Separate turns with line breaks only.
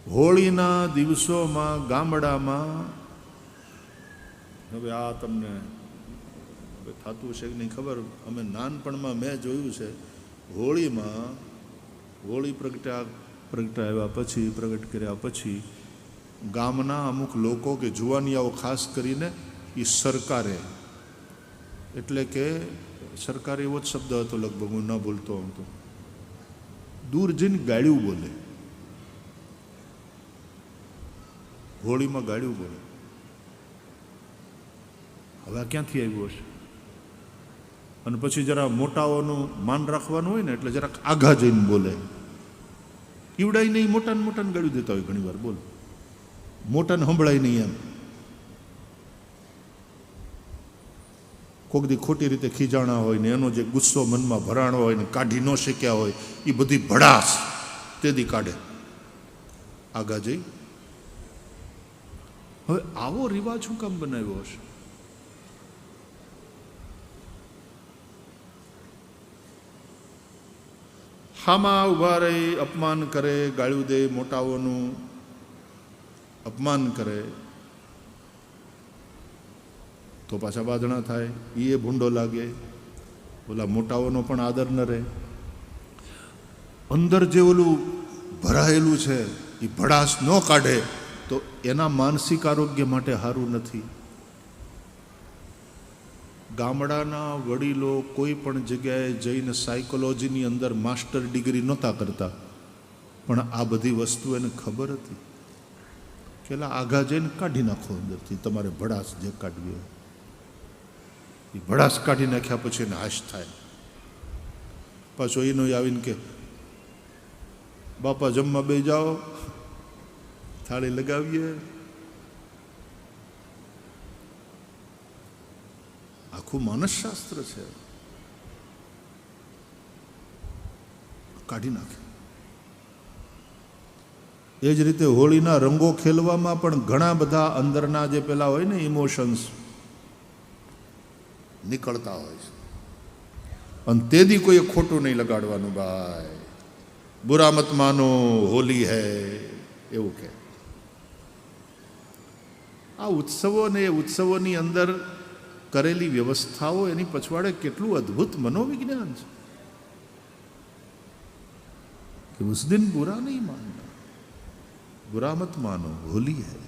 હોળીના દિવસોમાં ગામડામાં, હવે આ તમને હવે થતું છે કે નહીં ખબર, અમે નાનપણમાં મેં જોયું છે, હોળીમાં હોળી પ્રગટાવ્યા પછી પ્રગટ કર્યા પછી ગામના અમુક લોકો કે જુવાનિયાઓ ખાસ કરીને એ સરકારે, એટલે કે સરકારે એવો જ શબ્દ હતો લગભગ, હું ન બોલતો હું તો, દૂર જઈને ગાળ્યું બોલે, હોળીમાં ગાળ્યું બોલે. હવે આ ક્યાંથી આવ્યું હશે? અને પછી જરા મોટાઓનું માન રાખવાનું હોય ને એટલે જરાક આઘા જઈને બોલે. ઈવડાઈ નહીં, મોટાને મોટાને ગાળ્યું દેતા હોય ઘણી વાર, બોલ, મોટાને સંભળાય નહીં એમ. કોક દી ખોટી રીતે ખીજાણા હોય ને એનો જે ગુસ્સો મનમાં ભરાણો હોય ને કાઢી ન શક્યા હોય એ બધી ભડાસ તે દી કાઢે આગા જઈ. હવે આવો રિવાજ શું કામ બનાવ્યો હશે? હામાં ઉભા રહી અપમાન કરે, ગાળ્યું દે, મોટાઓનું અપમાન કરે તો પાછા બાંધણા થાય, એ ભૂંડો લાગે, ઓલા મોટાઓનો પણ આદર ન રહે. અંદર જે ઓલું ભરાયેલું છે એ ભડાસ ન કાઢે તો એના માનસિક આરોગ્ય માટે સારું નથી. ગામડાના વડીલો કોઈ પણ જગ્યાએ જઈને સાયકોલોજીની અંદર માસ્ટર ડિગ્રી નહોતા કરતા, પણ આ બધી વસ્તુ એને ખબર હતી. પેલા આઘા જઈને કાઢી નાખો અંદરથી, તમારે ભડાસ જે કાઢવી હોય એ ભડાસ કાઢી નાખ્યા પછી એને હાશ થાય. પાછો એનો આવીને કે બાપા જમવા બે જાઓ, થાળી લગાવીએ. આખું માનસશાસ્ત્ર છે, કાઢી નાખે. એ જ રીતે હોળીના રંગો ખેલવામાં પણ ઘણા બધા અંદરના જે પેલા હોય ને ઇમોશન્સ નીકળતા હોય છે. અને તેથી કોઈએ ખોટું નહીં લગાડવાનું, ભાઈ બુરા મત માનો હોલી હૈ એવું કે. આ ઉત્સવો ને એ ઉત્સવોની અંદર કરેલી વ્યવસ્થાઓ, એની પછવાડે કેટલું અદ્ભુત મનોવિજ્ઞાન છે कि उस दिन बुरा नहीं मानना, बुरा मत मानो होली है.